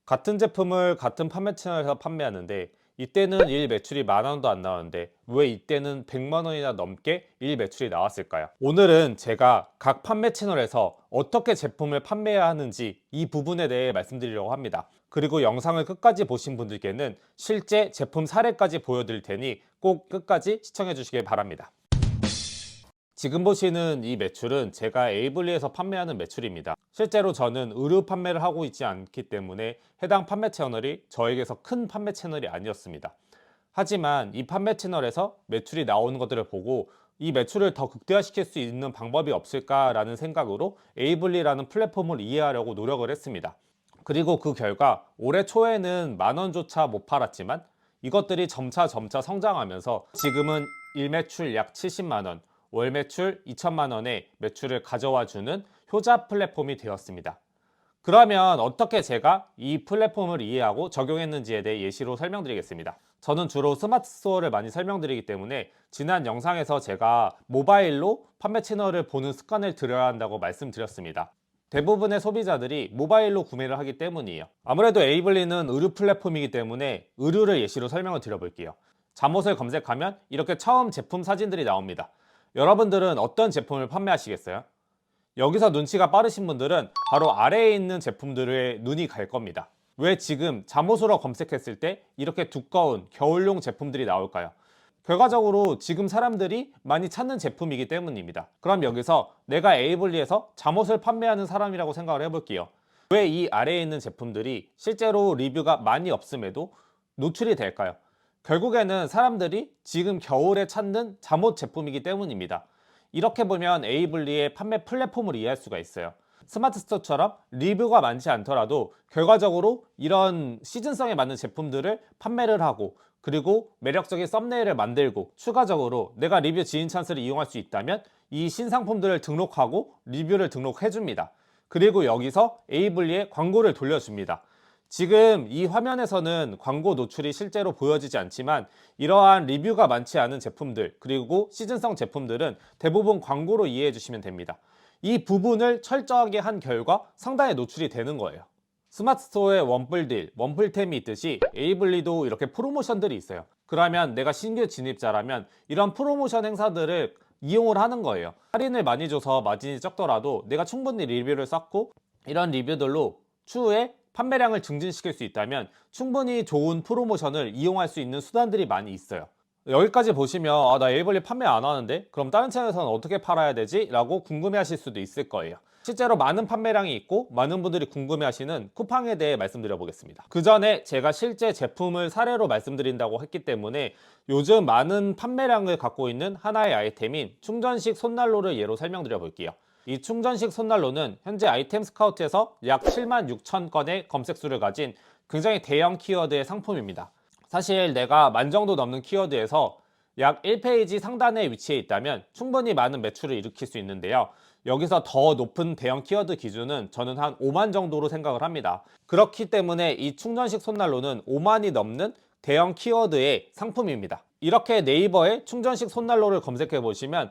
같은 제품을 같은 판매 채널에서 판매하는데 이때는 일 매출이 10,000원도 안 나왔는데 왜 이때는 100만 원이나 넘게 일 매출이 나왔을까요? 오늘은 제가 각 판매 채널에서 어떻게 제품을 판매해야 하는지 이 부분에 대해 말씀드리려고 합니다. 그리고 영상을 끝까지 보신 분들께는 실제 제품 사례까지 보여드릴 테니 꼭 끝까지 시청해 주시길 바랍니다. 지금 보시는 이 매출은 제가 에이블리에서 판매하는 매출입니다. 실제로 저는 의류 판매를 하고 있지 않기 때문에 해당 판매 채널이 저에게서 큰 판매 채널이 아니었습니다. 하지만 이 판매 채널에서 매출이 나오는 것들을 보고 이 매출을 더 극대화시킬 수 있는 방법이 없을까라는 생각으로 에이블리라는 플랫폼을 이해하려고 노력을 했습니다. 그리고 그 결과 올해 초에는 10,000원조차 못 팔았지만 이것들이 점차 성장하면서 지금은 일매출 약 70만 원, 월 매출 2천만 원의 매출을 가져와 주는 효자 플랫폼이 되었습니다. 그러면 어떻게 제가 이 플랫폼을 이해하고 적용했는지에 대해 예시로 설명드리겠습니다. 저는 주로 스마트 스토어를 많이 설명드리기 때문에 지난 영상에서 제가 모바일로 판매 채널을 보는 습관을 들여야 한다고 말씀드렸습니다. 대부분의 소비자들이 모바일로 구매를 하기 때문이에요. 아무래도 에이블리는 의류 플랫폼이기 때문에 의류를 예시로 설명을 드려볼게요. 잠옷을 검색하면 이렇게 처음 제품 사진들이 나옵니다. 여러분들은 어떤 제품을 판매하시겠어요? 여기서 눈치가 빠르신 분들은 바로 아래에 있는 제품들에 눈이 갈 겁니다. 왜 지금 잠옷으로 검색했을 때 이렇게 두꺼운 겨울용 제품들이 나올까요? 결과적으로 지금 사람들이 많이 찾는 제품이기 때문입니다. 그럼 여기서 내가 에이블리에서 잠옷을 판매하는 사람이라고 생각을 해볼게요. 왜 이 아래에 있는 제품들이 실제로 리뷰가 많이 없음에도 노출이 될까요? 결국에는 사람들이 지금 겨울에 찾는 잠옷 제품이기 때문입니다. 이렇게 보면 에이블리의 판매 플랫폼을 이해할 수가 있어요. 스마트 스토어처럼 리뷰가 많지 않더라도 결과적으로 이런 시즌성에 맞는 제품들을 판매를 하고 그리고 매력적인 썸네일을 만들고 추가적으로 내가 리뷰 지인 찬스를 이용할 수 있다면 이 신상품들을 등록하고 리뷰를 등록해 줍니다. 그리고 여기서 에이블리에 광고를 돌려줍니다. 지금 이 화면에서는 광고 노출이 실제로 보여지지 않지만 이러한 리뷰가 많지 않은 제품들 그리고 시즌성 제품들은 대부분 광고로 이해해 주시면 됩니다. 이 부분을 철저하게 한 결과 상당히 노출이 되는 거예요. 스마트 스토어에 원뿔딜, 원뿔템이 있듯이 에이블리도 이렇게 프로모션들이 있어요. 그러면 내가 신규 진입자라면 이런 프로모션 행사들을 이용을 하는 거예요. 할인을 많이 줘서 마진이 적더라도 내가 충분히 리뷰를 쌓고 이런 리뷰들로 추후에 판매량을 증진시킬 수 있다면 충분히 좋은 프로모션을 이용할 수 있는 수단들이 많이 있어요. 여기까지 보시면 나 에이블리 판매 안 하는데 그럼 다른 채널에서는 어떻게 팔아야 되지? 라고 궁금해 하실 수도 있을 거예요. 실제로 많은 판매량이 있고 많은 분들이 궁금해 하시는 쿠팡에 대해 말씀드려 보겠습니다. 그 전에 제가 실제 제품을 사례로 말씀드린다고 했기 때문에 요즘 많은 판매량을 갖고 있는 하나의 아이템인 충전식 손난로를 예로 설명드려 볼게요. 이 충전식 손난로는 현재 아이템 스카우트에서 약 7만 6천 건의 검색수를 가진 굉장히 대형 키워드의 상품입니다. 사실 내가 10,000 정도 넘는 키워드에서 약 1페이지 상단에 위치해 있다면 충분히 많은 매출을 일으킬 수 있는데요. 여기서 더 높은 대형 키워드 기준은 저는 한 5만 정도로 생각을 합니다. 그렇기 때문에 이 충전식 손난로는 5만이 넘는 대형 키워드의 상품입니다. 이렇게 네이버에 충전식 손난로를 검색해 보시면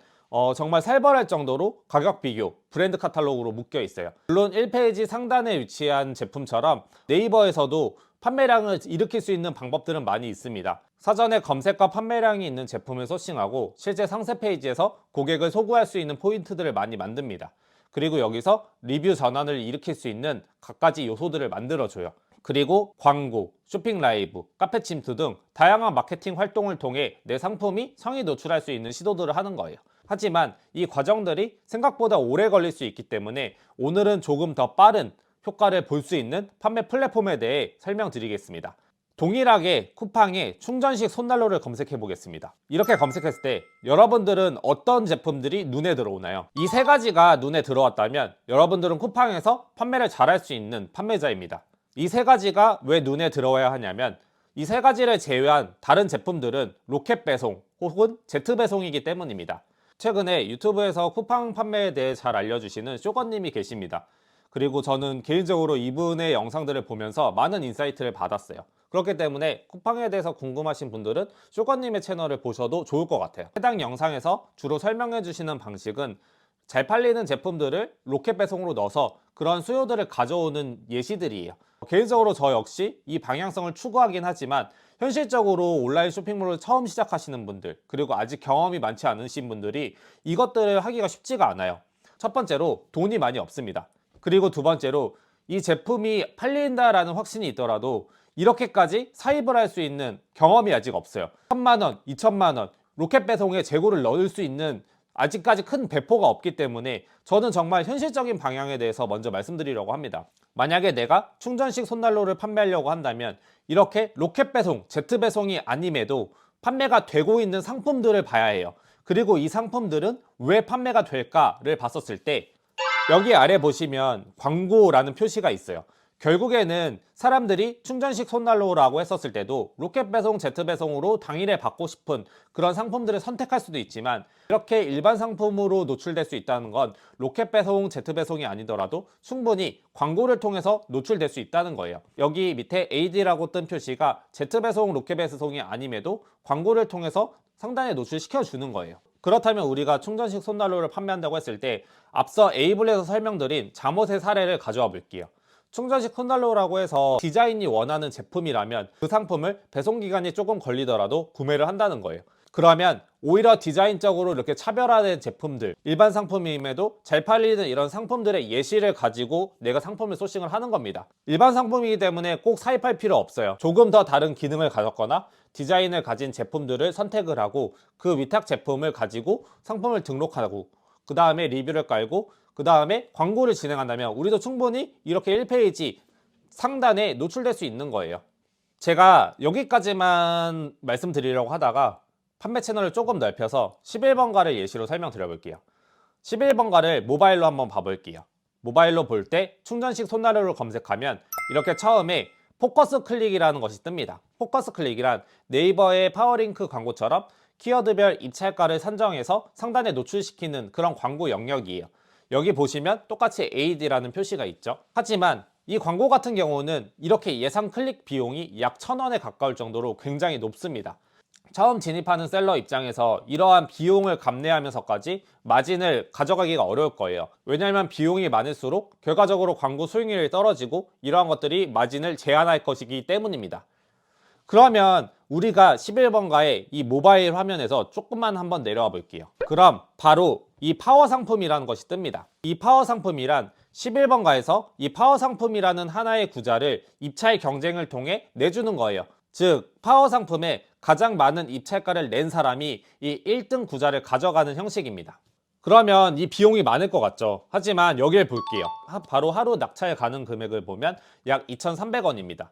정말 살벌할 정도로 가격 비교, 브랜드 카탈로그로 묶여 있어요. 물론 1페이지 상단에 위치한 제품처럼 네이버에서도 판매량을 일으킬 수 있는 방법들은 많이 있습니다. 사전에 검색과 판매량이 있는 제품을 소싱하고 실제 상세 페이지에서 고객을 소구할 수 있는 포인트들을 많이 만듭니다. 그리고 여기서 리뷰 전환을 일으킬 수 있는 갖가지 요소들을 만들어줘요. 그리고 광고, 쇼핑 라이브, 카페 침투 등 다양한 마케팅 활동을 통해 내 상품이 성이 노출할 수 있는 시도들을 하는 거예요. 하지만 이 과정들이 생각보다 오래 걸릴 수 있기 때문에 오늘은 조금 더 빠른 효과를 볼 수 있는 판매 플랫폼에 대해 설명드리겠습니다. 동일하게 쿠팡에 충전식 손난로를 검색해 보겠습니다. 이렇게 검색했을 때 여러분들은 어떤 제품들이 눈에 들어오나요? 이 세 가지가 눈에 들어왔다면 여러분들은 쿠팡에서 판매를 잘할 수 있는 판매자입니다. 이 세 가지가 왜 눈에 들어와야 하냐면 이 세 가지를 제외한 다른 제품들은 로켓 배송 혹은 제트 배송이기 때문입니다. 최근에 유튜브에서 쿠팡 판매에 대해 잘 알려주시는 쇼건님이 계십니다. 그리고 저는 개인적으로 이분의 영상들을 보면서 많은 인사이트를 받았어요. 그렇기 때문에 쿠팡에 대해서 궁금하신 분들은 쇼건님의 채널을 보셔도 좋을 것 같아요. 해당 영상에서 주로 설명해 주시는 방식은 잘 팔리는 제품들을 로켓 배송으로 넣어서 그런 수요들을 가져오는 예시들이에요. 개인적으로 저 역시 이 방향성을 추구하긴 하지만 현실적으로 온라인 쇼핑몰을 처음 시작하시는 분들, 그리고 아직 경험이 많지 않으신 분들이 이것들을 하기가 쉽지가 않아요. 첫 번째로 돈이 많이 없습니다. 그리고 두 번째로 이 제품이 팔린다라는 확신이 있더라도 이렇게까지 사입을 할 수 있는 경험이 아직 없어요. 1,000만 원, 2,000만 원 로켓 배송에 재고를 넣을 수 있는 아직까지 큰 배포가 없기 때문에 저는 정말 현실적인 방향에 대해서 먼저 말씀드리려고 합니다. 만약에 내가 충전식 손난로를 판매하려고 한다면 이렇게 로켓 배송, 제트 배송이 아님에도 판매가 되고 있는 상품들을 봐야 해요. 그리고 이 상품들은 왜 판매가 될까를 봤었을 때 여기 아래 보시면 광고라는 표시가 있어요. 결국에는 사람들이 충전식 손난로라고 했었을 때도 로켓 배송, 제트 배송으로 당일에 받고 싶은 그런 상품들을 선택할 수도 있지만 이렇게 일반 상품으로 노출될 수 있다는 건 로켓 배송, 제트 배송이 아니더라도 충분히 광고를 통해서 노출될 수 있다는 거예요. 여기 밑에 AD라고 뜬 표시가 제트 배송, 로켓 배송이 아님에도 광고를 통해서 상단에 노출시켜 주는 거예요. 그렇다면 우리가 충전식 손난로를 판매한다고 했을 때 앞서 A블에서 설명드린 잠옷의 사례를 가져와 볼게요. 충전식 손난로라고 해서 디자인이 원하는 제품이라면 그 상품을 배송기간이 조금 걸리더라도 구매를 한다는 거예요. 그러면 오히려 디자인적으로 이렇게 차별화된 제품들, 일반 상품임에도 잘 팔리는 이런 상품들의 예시를 가지고 내가 상품을 소싱을 하는 겁니다. 일반 상품이기 때문에 꼭 사입할 필요 없어요. 조금 더 다른 기능을 가졌거나 디자인을 가진 제품들을 선택을 하고 그 위탁 제품을 가지고 상품을 등록하고 그 다음에 리뷰를 깔고 그 다음에 광고를 진행한다면 우리도 충분히 이렇게 1페이지 상단에 노출될 수 있는 거예요. 제가 여기까지만 말씀드리려고 하다가 판매 채널을 조금 넓혀서 11번가를 예시로 설명드려 볼게요. 11번가를 모바일로 한번 봐볼게요. 모바일로 볼 때 충전식 손난로를 검색하면 이렇게 처음에 포커스 클릭이라는 것이 뜹니다. 포커스 클릭이란 네이버의 파워링크 광고처럼 키워드별 입찰가를 산정해서 상단에 노출시키는 그런 광고 영역이에요. 여기 보시면 똑같이 AD라는 표시가 있죠. 하지만 이 광고 같은 경우는 이렇게 예상 클릭 비용이 약 1,000원에 가까울 정도로 굉장히 높습니다. 처음 진입하는 셀러 입장에서 이러한 비용을 감내하면서까지 마진을 가져가기가 어려울 거예요. 왜냐하면 비용이 많을수록 결과적으로 광고 수익률이 떨어지고 이러한 것들이 마진을 제한할 것이기 때문입니다. 그러면 우리가 11번가의 이 모바일 화면에서 조금만 한번 내려와 볼게요. 그럼 바로 이 파워 상품이라는 것이 뜹니다. 이 파워 상품이란 11번가에서 이 파워 상품이라는 하나의 구자를 입찰 경쟁을 통해 내주는 거예요. 즉 파워 상품에 가장 많은 입찰가를 낸 사람이 이 1등 구자를 가져가는 형식입니다. 그러면 이 비용이 많을 것 같죠. 하지만 여기를 볼게요. 바로 하루 낙찰 가능 금액을 보면 약 2,300원입니다.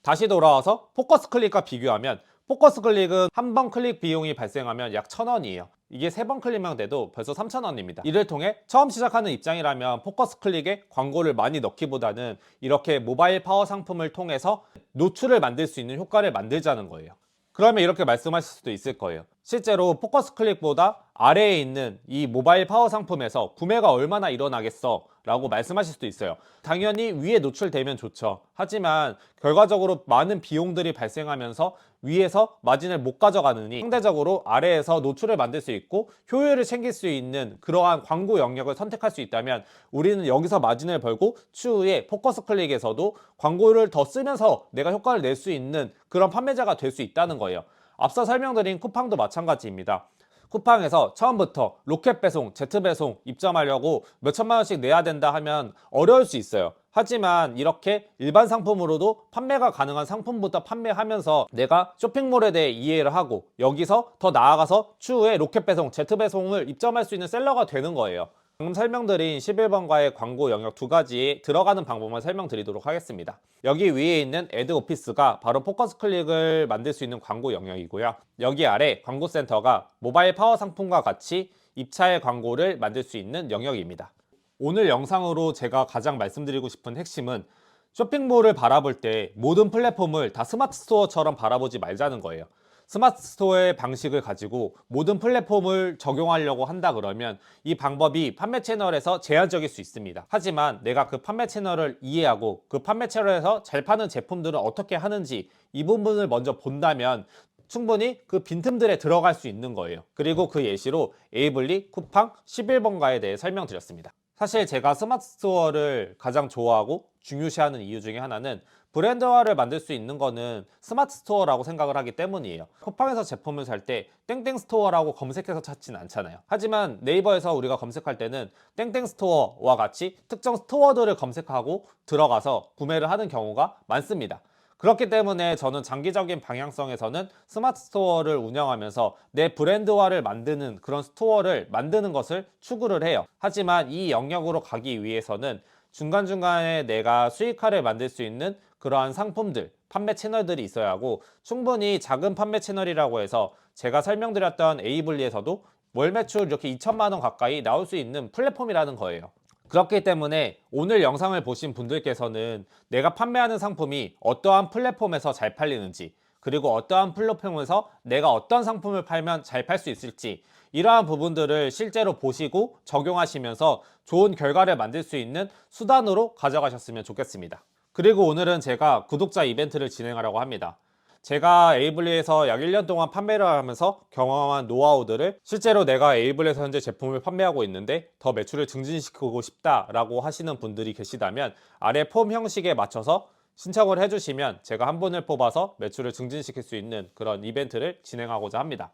다시 돌아와서 포커스 클릭과 비교하면 포커스 클릭은 한 번 클릭 비용이 발생하면 약 1,000원이에요. 이게 3번 클릭만 돼도 벌써 3,000원입니다. 이를 통해 처음 시작하는 입장이라면 포커스 클릭에 광고를 많이 넣기보다는 이렇게 모바일 파워 상품을 통해서 노출을 만들 수 있는 효과를 만들자는 거예요. 그러면 이렇게 말씀하실 수도 있을 거예요. 실제로 포커스 클릭보다 아래에 있는 이 모바일 파워 상품에서 구매가 얼마나 일어나겠어 라고 말씀하실 수도 있어요. 당연히 위에 노출되면 좋죠. 하지만 결과적으로 많은 비용들이 발생하면서 위에서 마진을 못 가져가느니 상대적으로 아래에서 노출을 만들 수 있고 효율을 챙길 수 있는 그러한 광고 영역을 선택할 수 있다면 우리는 여기서 마진을 벌고 추후에 포커스 클릭에서도 광고를 더 쓰면서 내가 효과를 낼 수 있는 그런 판매자가 될 수 있다는 거예요. 앞서 설명드린 쿠팡도 마찬가지입니다. 쿠팡에서 처음부터 로켓 배송, 제트 배송 입점하려고 몇천만 원씩 내야 된다 하면 어려울 수 있어요. 하지만 이렇게 일반 상품으로도 판매가 가능한 상품부터 판매하면서 내가 쇼핑몰에 대해 이해를 하고 여기서 더 나아가서 추후에 로켓 배송, 제트 배송을 입점할 수 있는 셀러가 되는 거예요. 방금 설명드린 11번가의 광고 영역 두 가지에 들어가는 방법만 설명드리도록 하겠습니다. 여기 위에 있는 애드 오피스가 바로 포커스 클릭을 만들 수 있는 광고 영역이고요. 여기 아래 광고 센터가 모바일 파워 상품과 같이 입찰 광고를 만들 수 있는 영역입니다. 오늘 영상으로 제가 가장 말씀드리고 싶은 핵심은 쇼핑몰을 바라볼 때 모든 플랫폼을 다 스마트 스토어처럼 바라보지 말자는 거예요. 스마트 스토어의 방식을 가지고 모든 플랫폼을 적용하려고 한다 그러면 이 방법이 판매 채널에서 제한적일 수 있습니다. 하지만 내가 그 판매 채널을 이해하고 그 판매 채널에서 잘 파는 제품들은 어떻게 하는지 이 부분을 먼저 본다면 충분히 그 빈틈들에 들어갈 수 있는 거예요. 그리고 그 예시로 에이블리, 쿠팡, 11번가에 대해 설명드렸습니다. 사실 제가 스마트 스토어를 가장 좋아하고 중요시하는 이유 중에 하나는 브랜드화를 만들 수 있는 거는 스마트 스토어라고 생각을 하기 때문이에요. 쿠팡에서 제품을 살 때 땡땡 스토어라고 검색해서 찾진 않잖아요. 하지만 네이버에서 우리가 검색할 때는 땡땡 스토어와 같이 특정 스토어들을 검색하고 들어가서 구매를 하는 경우가 많습니다. 그렇기 때문에 저는 장기적인 방향성에서는 스마트 스토어를 운영하면서 내 브랜드화를 만드는 그런 스토어를 만드는 것을 추구를 해요. 하지만 이 영역으로 가기 위해서는 중간중간에 내가 수익화를 만들 수 있는 그러한 상품들, 판매 채널들이 있어야 하고, 충분히 작은 판매 채널이라고 해서 제가 설명드렸던 에이블리에서도 월 매출 이렇게 2천만 원 가까이 나올 수 있는 플랫폼이라는 거예요. 그렇기 때문에 오늘 영상을 보신 분들께서는 내가 판매하는 상품이 어떠한 플랫폼에서 잘 팔리는지, 그리고 어떠한 플랫폼에서 내가 어떤 상품을 팔면 잘 팔 수 있을지, 이러한 부분들을 실제로 보시고 적용하시면서 좋은 결과를 만들 수 있는 수단으로 가져가셨으면 좋겠습니다. 그리고 오늘은 제가 구독자 이벤트를 진행하려고 합니다. 제가 에이블리에서 약 1년 동안 판매를 하면서 경험한 노하우들을 실제로 내가 에이블리에서 현재 제품을 판매하고 있는데 더 매출을 증진시키고 싶다라고 하시는 분들이 계시다면 아래 폼 형식에 맞춰서 신청을 해주시면 제가 한 분을 뽑아서 매출을 증진시킬 수 있는 그런 이벤트를 진행하고자 합니다.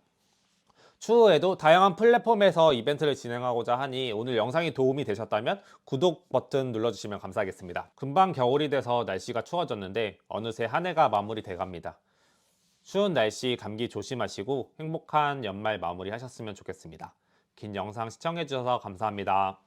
추후에도 다양한 플랫폼에서 이벤트를 진행하고자 하니 오늘 영상이 도움이 되셨다면 구독 버튼 눌러주시면 감사하겠습니다. 금방 겨울이 돼서 날씨가 추워졌는데 어느새 한 해가 마무리돼 갑니다. 추운 날씨 감기 조심하시고 행복한 연말 마무리 하셨으면 좋겠습니다. 긴 영상 시청해주셔서 감사합니다.